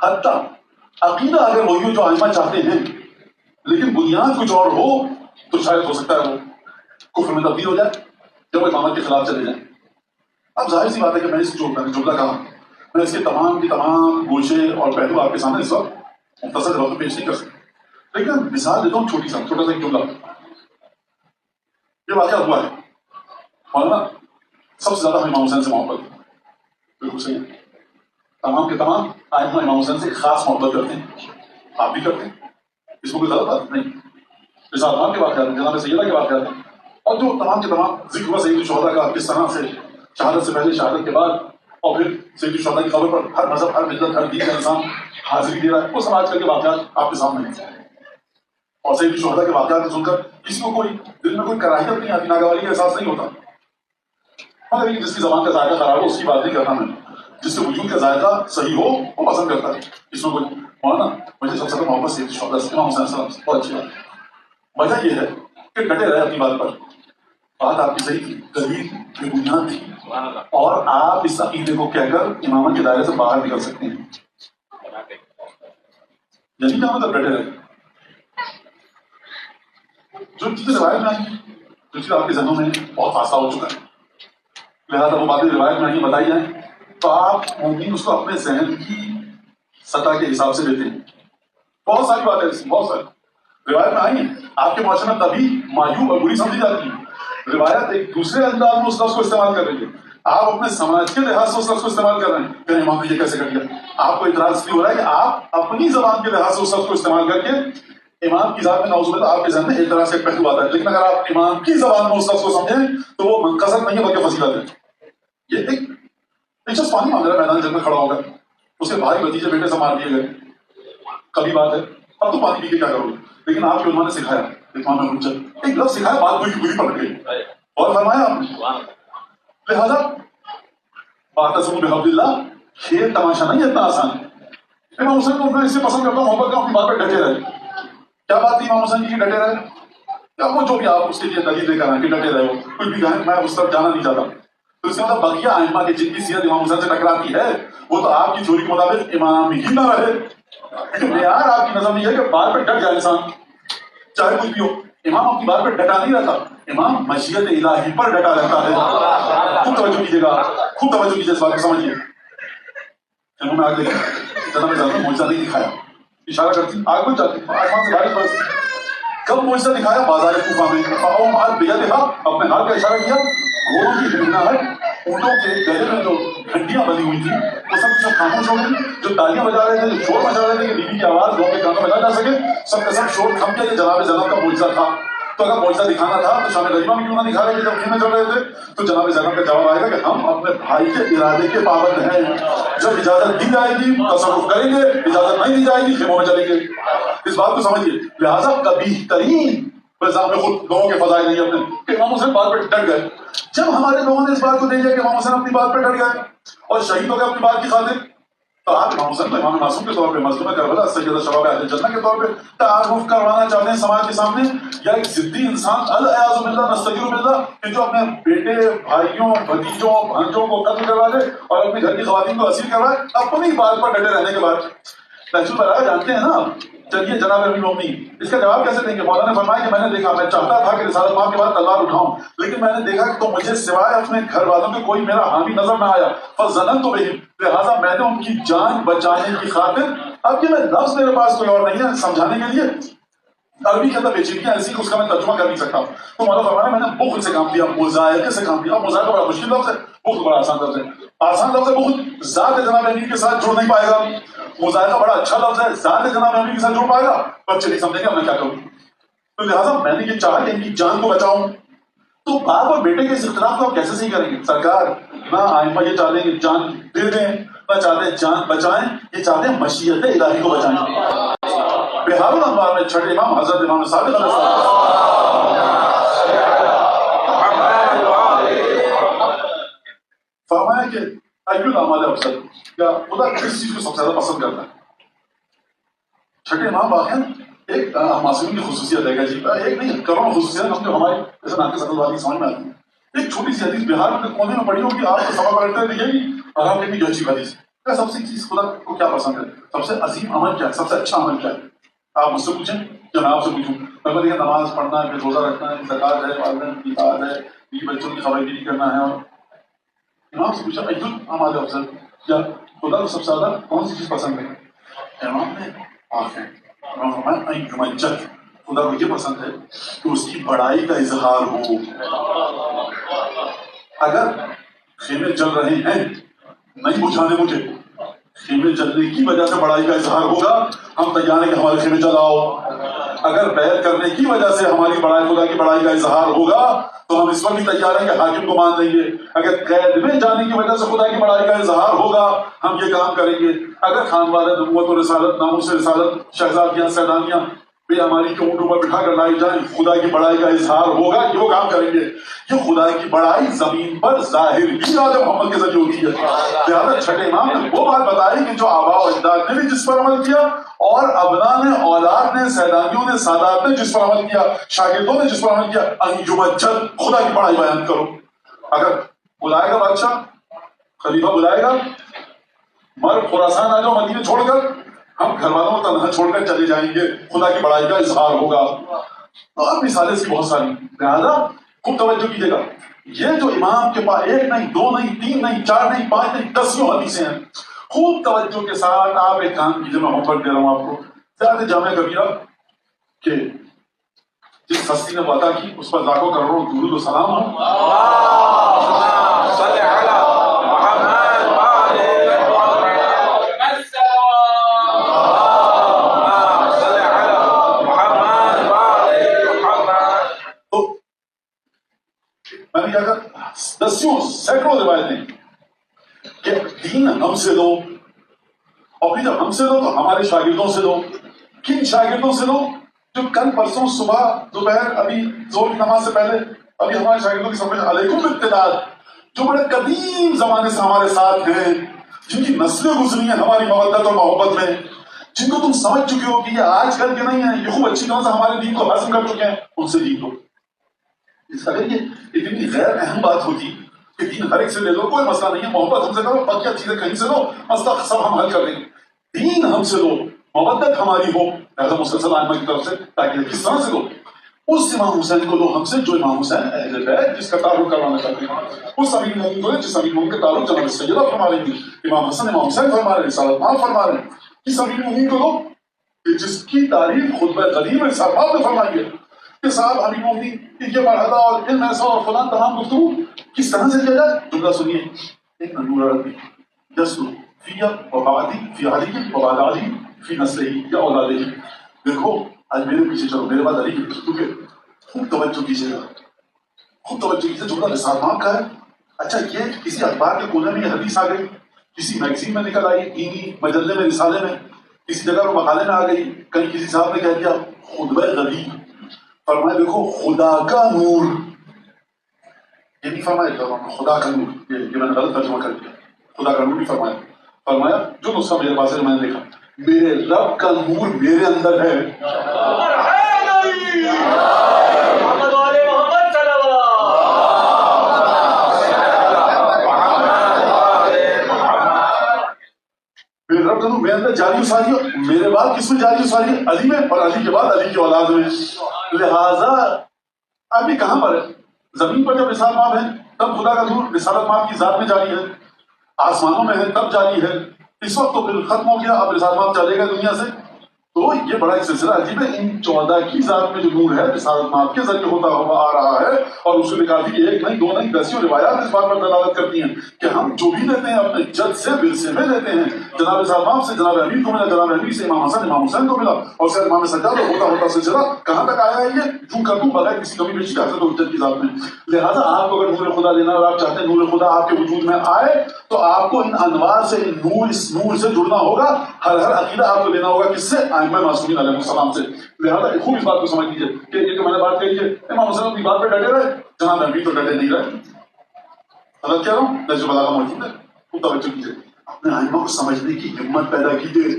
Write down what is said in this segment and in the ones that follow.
حتیٰ عقیدہ اگر وہی ہو جو آئمہ چاہتے ہیں لیکن بنیاد کچھ اور ہو تو شاید ہو سکتا ہے وہ کفر میں تبدیل ہو جائے جب وہ امامت کے خلاف چلے جائیں. اب ظاہر سی بات ہے کہ میں اس جملہ کہا میں اس کے تمام کی تمام گوشے اور پہلو آپ کے سامنے اس وقت مختصر وقت پیش نہیں کر سکتا. لیکن مثال دیتا ہوں چھوٹا سا ایک جملہ. یہ واقعہ ہوا ہے مولانا سب سے زیادہ ہم امام حسین سے محبت ہے. بالکل صحیح ہے. تمام کے تمام آئمہ امام حسین سے خاص محبت کرتے ہیں. آپ بھی کرتے ہیں. اس کو کوئی غلط بات نہیں. رسالہ کے واقعات ہیں, جناب سیدہ کے واقعات ہیں, اور جو تمام کے تمام ذکر ہوا سید الشہداء کا کس طرح سے شہادت سے پہلے شہادت کے بعد اور پھر سید الشہداء کی خبر پر ہر مذہب ہر ملت ہر دین کا انسان حاضری دے رہا ہے. وہ سب آج کل کے واقعات آپ کے سامنے ہیں. اور سید الشہداء کے واقعات سن کر کسی کو کوئی دل میں کوئی کراہیت نہیں آتی, ناگواری کا احساس نہیں ہوتا. مگر جس کی زبان کا ذائقہ خراب ہو اس کی بات نہیں کرتا میں. جس کے وجود کا ذائقہ صحیح ہو وہ پسند کرتا ہے. اس میں کوئی مولانا مجھے سب سے زیادہ محبت سید الشہداء سے امام حسین صاحب سے بہت اچھی بات ہے. وجہ یہ ہے کہ ڈٹے رہے اپنی بات پر. بات آپ کی صحیح تھی, دلیل کی بنیاد تھی, اور آپ اس عقیدے کو کہہ کر امامت کے دائرے سے باہر نکل سکتے ہیں. یعنی کیا مطلب ڈٹے رہے. جو چیزیں روایت میں آئی جو چیز آپ کے ذہنوں میں بہت فاصلہ ہو چکا ہے, لہٰذا وہ باتیں روایت میں آئی بتائی جائیں تو آپ ممکن اس کو اپنے ذہن کی سطح کے حساب سے لیتے ہیں. بہت ساری باتیں ایسی بہت ساری روایت میں آئی ہیں. آپ کے معاشرے میں تبھی مایوب اور بری سمجھی جاتی ہے. روایت ایک دوسرے انداز میں اس لفظ کو استعمال کر رہی ہے. آپ اپنے سماج کے لحاظ سے اس لفظ کو استعمال کر رہے ہیں کہ امام نے یہ کیسے کر دیا. آپ کو اعتراض اس لیے ہو رہا ہے کہ آپ اپنی زبان کے لحاظ سے اس لفظ کو استعمال کر کے امام کی ذات میں نعوذ باللہ آپ کے ذہن میں اعتراض کا ایک پہلو آتا ہے. لیکن اگر آپ امام کی زبان میں اس لفظ کو سمجھیں تو وہ منقصد نہیں ہے بلکہ فضیلت ہے. یہ ایک شخص پانی مانگ رہا ہے میدان جنگ میں کھڑا ہوگا, اس کے بھائی بھتیجے بیٹے سے مار دیے گئے, کبھی بات ہے اب تو پانی پی کے کیا کرو گے. لیکن آپ کی علماء نے سکھایا اتمام حجت ایک لفظ سکھایا, بات بری پلٹ گئی اور فرمایا آپ نے. لہذا واعتصموا بحبل اللہ کھیل تماشا نہیں اتنا آسان ہے. امام حسین کو میں اس سے پسند کرتا ہوں محبت کا اپنی بات پہ ڈٹے رہے. کیا بات تھی امام حسین کی ڈٹے رہے, یا وہ جو بھی آپ اس کے لیے دلیل لے کر آئیں کہ ڈٹے رہے ہو کچھ بھی کہیں میں اس طرف جانا نہیں چاہتا. تو اس کا مطلب بقیہ ائمہ کی جن کی سیرت امام حسین سے ٹکراتی ہے وہ تو آپ کی تھیوری کے مطابق امام ہی نہ رہے. لیکن معیار آپ کی نظر میں یہ ہے کہ بات پہ ڈٹ جائے انسان چاہے کچھ بھی ہو. امام اپنی بات پہ ڈٹا نہیں رہتا, امام مشیت الہی پر ڈٹا رہتا ہے. خوب توجہ کیجیے گا, خوب توجہ کیجیے اس بات کو سمجھیے. انہوں نے آگ دیکھا جناب زیادہ معجزہ نہیں دکھایا, اشارہ کرتی آگ بن جاتی آسمان سے بارش برسی. کب معجزہ دکھایا بازار کوفہ میں, اپنے ہاتھ کا اشارہ کیا, گھوڑوں کی ہرنا ہے, اونٹوں کے گلے میں جو گھنٹیاں بنی ہوئی تھی وہ سب خاموش ہو گئی. جو تالیاں بجا رہے تھے جو شور مچا رہے تھے کہ بیوی کی آواز لوگوں کے کانوں میں نہ جا سکے, سب کا سب شور تھم گیا. یہ جناب زینب کا معجزہ تھا. تو اگر معجزہ دکھانا تھا تو شام غریبہ میں کیوں نہ دکھا رہے کہ جب خیمے چل رہے تھے. تو جناب زینب کا جواب آئے گا کہ ہم اپنے بھائی کے ارادے کے پابند ہیں. جب اجازت دی جائے گی تصرف کریں گے, اجازت نہیں دی جائے گی خیموں میں چلیں گے. اس بات کو سمجھیے. لہٰذا کبھی ترین نظام میں خود لوگوں کے فضائل نہیں اپنے کہ امام حسین بات پہ ڈٹ گئے. جب ہمارے لوگوں نے اس بات کو دیکھ لیا کہ امام حسین اپنی بات پہ ڈٹ گئے اور شہید ہو گئے اپنی بات کی خاطر, تو آپ امام حسین کو امام معصوم کے طور پہ مظلوم کربلا سید شباب اہل جنہ کے طور پہ تعارف کروانا چاہتے ہیں سماج کے سامنے, یا ایک ضدی انسان الیاذ باللہ نستغفر باللہ کہ جو اپنے بیٹے بھائیوں بھتیجوں بھانجوں کو قتل کروا دے اور اپنے گھر کی خواتین کو اسیر کروائے اپنی بات پر ڈٹے رہنے کے بعد. محسوس بلایا جانتے ہیں نا. چلیے جناب امیر المومنین اس کا جواب کیسے دیں گے. مولانا نے فرمایا کہ میں نے دیکھا, میں چاہتا تھا کہ رسالت مآب کے بعد تلوار اٹھاؤں, لیکن میں نے دیکھا کہ تو مجھے سوائے اپنے گھر والوں کے کوئی میرا حامی نظر نہ آیا. فظننت بہم, لہٰذا میں نے ان کی جان بچانے کی خاطر, اب یہ میں لفظ میرے پاس کوئی اور نہیں ہے سمجھانے کے لیے, عربی کے اندر پیچیدگیاں ایسی کہ اس کا میں ترجمہ کر نہیں سکتا. تو مولانا فرمایا میں نے بخل سے کام لیا, مظاہرے سے کام لیا. مظاہرہ بڑا مشکل لفظ ہے, بخل بڑا آسان لفظ ہے. آسان لفظ ہے بخل, ذات جناب امیر کے ساتھ جڑ نہیں پائے گا. مظاہرہ بڑا اچھا لفظ ہے, ذات جناب امیر کے ساتھ جڑ پائے گا, بچے نہیں سمجھیں گے میں کیا کروں. تو لہٰذا میں نے یہ چاہا کہ ان کی جان کو بچاؤں. تو باپ اور بیٹے کے اس اختلاف کو آپ کیسے صحیح کریں گے. سرکار نہ ائمہ یہ چاہتے ہیں کہ جان دے دیں, نہ چاہتے ہیں جان بچائیں, یہ چاہتے ہیں مشیت الہی کو بچائیں. بہار الانوار میں چھٹے امام حضرت امام صادق علیہ السلام فرمایا کہ ایُّ الاعمال افضل, یا خدا کس چیز کو سب سے زیادہ پسند کرتا ہے. چھٹے امام واقعہ ایک معصومین کی خصوصیت ہے جی, ایک نہیں کروڑوں خصوصیت ہم جو ہمارے جیسے ناقص عقل والی سمجھ میں آتی ہیں. ایک چھوٹی سی حدیث بہار کے کونے میں پڑھی ہوگی, آپ کو سفر پلٹتے دکھے گی اور آپ کہیں جو اچھی حدیث سب سے چیز خدا کو کیا پسند ہے، سب سے عظیم عمل کیا ہے، سب سے اچھا عمل کیا ہے؟ آپ مجھ سے پوچھیں یا میں آپ سے پوچھوں؟ میں دیکھیں نماز پڑھنا ہے، پھر روزہ رکھنا ہے، زکات ہے، والدین کی اطاعت ہے، بیوی بچوں کی خبرداری کرنا ہے، اور امام سے پوچھا ایجل ہمارے افضل، یا خدا کو سب سے زیادہ کون سی چیز پسند ہے؟ امام نے آنکھیں، امام فرمایا ایجل، خدا کو یہ پسند ہے کہ اس کی بڑائی کا اظہار ہو۔ اگر خیمے جل رہے ہیں نہیں بجھانے مجھے، خیمے جلنے کی وجہ سے بڑائی کا اظہار ہوگا، ہم تیار ہیں کہ ہمارے خیمے جلاؤ۔ اگر بیعت کرنے کی وجہ سے ہماری بڑائی، خدا کی بڑائی کا اظہار ہوگا تو ہم اس وقت بھی تیار ہیں کہ حاکم کو مان لیں گے۔ اگر قید میں جانے کی وجہ سے خدا کی بڑائی کا اظہار ہوگا، ہم یہ کام کریں گے۔ اگر خانوادہ نبوت و رسالت، ناموس رسالت، شہزادیاں سیدانیاں بھی ہماری کے اونٹوں پر بٹھا کر لائی جائیں، خدا کی بڑائی کا اظہار ہوگا کہ وہ کام کریں گے۔ یہ خدا کی بڑائی زمین پر ظاہر ہی آدم محمد کے ذریعے ہوتی ہے۔ لہٰذا چھٹے امام نے وہ بات بتائی کہ جو آباء و اجداد نے بھی جس پر عمل کیا، اور ابنا نے، اولاد نے، سیدانیوں نے، سادات نے جس پر عمل کیا، شاگردوں نے جس پر عمل کیا، انجمجد خدا کی بڑائی بیان کرو۔ اگر بلائے گا بادشاہ، خلیفہ بلائے گا، مر خراسان آ جاؤ مدینے چھوڑ کر، ہم گھر والوں کو تنہا چھوڑ کر چلے جائیں گے، خدا کی بڑائی کا اظہار ہوگا۔ اور مثالیں اس کی بہت ساری، لہٰذا خوب توجہ کیجیے گا۔ یہ جو امام کے پاس ایک نہیں، دو نہیں، تین نہیں، چار نہیں، پانچ نہیں، 10 حدیثیں ہیں۔ خوب توجہ کے ساتھ آپ ایک کام کیجیے، میں ہوم ورک دے رہا ہوں آپ کو۔ سیاحت جامع کبیرہ کہ جس ہستی نے وعدہ کی اس پر لاکھوں کروڑوں درود و سلام ہو۔ میں نے کیا کہا، دسیوں سینکڑوں روایتیں کہ دین ہم سے لو، اور پھر جب ہم سے لو تو ہمارے شاگردوں سے لو۔ کن شاگردوں سے لو؟ جو کل پرسوں صبح دوپہر ابھی زور کی نماز سے پہلے ابھی ہمارے شاگردوں کی سمجھ علیکم ابتداء، جو بڑے قدیم زمانے سے ہمارے ساتھ ہیں، جن کی نسلیں گزری ہیں ہماری مودت اور محبت میں، جن کو تم سمجھ چکے ہو کہ یہ آج کل کے نہیں ہیں، یہ خوب اچھی طرح سے ہمارے دین کو ہضم کر چکے ہیں، ان سے دین لو۔ اگر یہ اتنی غیر اہم بات ہوتی کہ دین ہر ایک سے لے لو، کوئی مسئلہ نہیں ہے، محبت ہم سے کرو، باقی چیزیں کہیں سے لو، مسئلہ سب ہم حل کر دیں گے، دین ہم سے لو، محبت ہماری ہو، ایسا مسلسل آئمہ کی طرف سے، تاکہ کس طرح سے لو؟ اس امام حسین کو لو ہم سے جو امام حسین اہل بیت جس کا تعلق کروانا چاہتے ہیں، اس امیر المومنین کو جس امیر المومنین کا تعلق جناب سیدہ فرما رہی ہیں، امام حسن امام حسین فرما رہے ہیں، رسالت مآب فرما رہے ہیں، اس امیر المومنین کو لو کہ جس کی تعریف خطبہ غدیر میں رسالت مآب نے فرمائی ہے کہ صاحب امیر المومنین یہ مرحلہ اور علم ایسا اور فلان تمام گفتگو کس طرح سے کیا جائے؟ جملہ سنیے، ایک نور عربی یسلو فی وبعدی فی علی وبعد علی فی نسلہی یا اولادہی۔ دیکھو آج میرے پیچھے چلو، میرے بعد علی کی کیونکہ خوب توجہ کیجیے گا، خوب توجہ کیجیے، جملہ رسالت مآب کا ہے۔ اچھا یہ کسی اخبار کے کونے میں یہ حدیث آ گئی، کسی میگزین میں نکل آئی، دینی مجلے میں، رسالے میں، کسی جگہ پر مقالے میں آ گئی، کہیں کسی صاحب نے کہہ دیا خطبہ غدیر، فرمایا دیکھو خدا کا نور، یہ نہیں فرمایا خدا کا نور، یہ میں نے غلط ترجمہ کر دیا، خدا کا نور نہیں فرمایا، فرمایا جو نسخہ میرے پاس ہے میں نے دیکھا، میرے رب کا نور میرے اندر ہے۔ میرے رب کا نور میرے اندر جاری و ساری ہے، میرے بعد کس میں جاری و ساری ہے؟ علی میں، اور علی کے بعد علی کی اولاد میں۔ لہذا ابھی کہاں پر ہے؟ زمین پر جب رسالت مآب ہے تب خدا کا نور رسالت مآب کی ذات میں جاری ہے، آسمانوں میں ہے تب جاری ہے، اس وقت تو پھر ختم ہو گیا، اب رسالت مآب چلے گا دنیا سے۔ تو یہ بڑا ایک سلسلہ عجیب ہے، ان 14 کی ذات میں جو نور ہے رسالت مآب کے ذریعے ہوتا ہوا آ رہا ہے، اور اس نے کہا کہ ایک نہیں، دو نہیں، 10 روایات اس بات پر دلالت کرتی ہیں کہ ہم جو بھی لیتے ہیں اپنے جد سے ورثے میں لیتے ہیں، جناب رسالت مآب سے جناب امیر کو ملا، جناب امیر سے امام حسن امام حسین کو ملا، اور سید امام سجاد ہوتا ہوتا سلسلہ کہاں تک آیا ہے؟ یہ جو کر دوں بغیر کسی کمی بیشی حضرت حجت کی ذات میں۔ لہٰذا آپ کو اگر نور خدا لینا اور آپ چاہتے ہیں نور خدا آپ کے وجود میں آئے تو آپ کو ان انوار سے، ان نور، اس نور سے جڑنا ہوگا، ہر عقیدہ آپ کو لینا ہوگا کس سے؟ ائمہ معصومین علیہ السلام سے۔ لہٰذا خوب اس بات کو سمجھ لیجیے کہ یہ جو میں نے بات کہی ہے، امام حسین اپنی بات پہ ڈٹے رہے، جناب امیر تو ڈٹے نہیں رہے۔ غلط کہہ رہا ہوں؟ نہج البلاغہ موجود ہے، خوب توجہ کیجیے، اپنے ائمہ کو سمجھنے کی ہمت پیدا کیجیے۔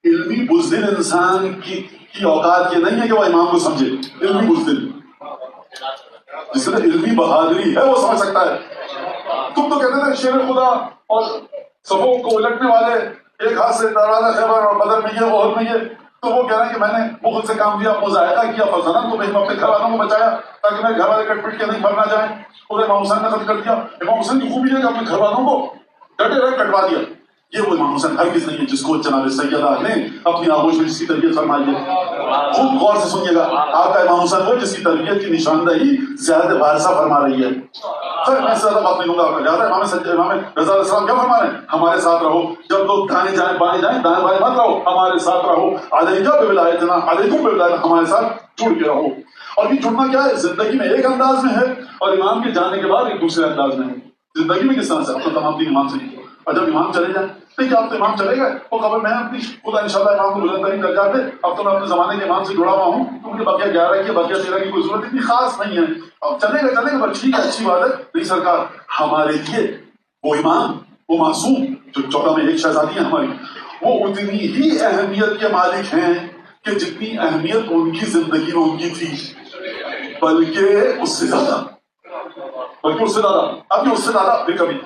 علمی بزدل انسان کی اوقات یہ نہیں ہے کہ وہ امام کو سمجھے، علمی بزدل جس نے علمی بہادری ہے وہ سمجھ سکتا ہے، تم تو کہتے تھے شیر خدا اور صفوں کو الٹنے والے، ایک ہاتھ سے دروازہ خیبر اور بدر میں یہ اور میں یہ، تو وہ کہہ رہے ہیں کہ میں نے بخل سے کام کیا، مظاہرہ کیا، فضلان تو میں اپنے گھر والوں کو بچایا تاکہ میرے گھر والے کٹ پٹ کے نہیں مرنا جائیں، اور امام حسین نے قتل کر دیا۔ امام حسین کی خوبی ہے کہ اپنے گھر والوں کو ڈٹے رہے کٹوا دیا۔ یہ وہ امام حسین ہرگز نہیں ہے جس کو جناب سیدہ نے اپنی آغوش میں جس کی تربیت فرمائی ہے۔ خوب غور سے سنیے گا، آپ کا امام حسین وہ جس کی تربیت کی نشاندہی زیادہ بارسہ فرما رہی ہے۔ سر میں زیادہ بات نہیں لوں گا، یاد ہے امام رضا علیہ السلام کیا فرما رہے ہیں؟ ہمارے ساتھ رہو، جب لوگ دائیں جائیں بائیں جائیں دائیں بائیں مت رہو، ہمارے ساتھ رہو، علیکم بولایتنا، علیکم بولایتنا، ہمارے ساتھ جڑ کے رہو۔ اور یہ جڑنا کیا ہے؟ زندگی میں ایک انداز میں ہے اور امام کے جانے کے بعد ایک دوسرے انداز میں ہے۔ زندگی میں کس طرح سے اپنا تمام دین امام سے، اور جب امام چلے جائیں دیکھیے اب تو امام چلے گئے، وہ قبر میں اپنی خدا انشاءاللہ امام کو بلند ترین درجات دے۔ اب تو میں اپنے زمانے کے امام سے جڑا ہوا ہوں، تو مجھے بقیہ 11 کی بقیہ 13 کی کوئی ضرورت اتنی خاص نہیں ہے۔ اب چلے گا بس ٹھیک ہے، اچھی بات ہے۔ نہیں سرکار، ہمارے لیے وہ امام، وہ معصوم جو 14 میں ایک شہزادی ہے ہماری، وہ اتنی ہی اہمیت کے مالک ہیں کہ جتنی اہمیت ان کی زندگی میں ان کی تھی، بلکہ اس سے زیادہ، اب یہ اس سے زیادہ بھی کبھی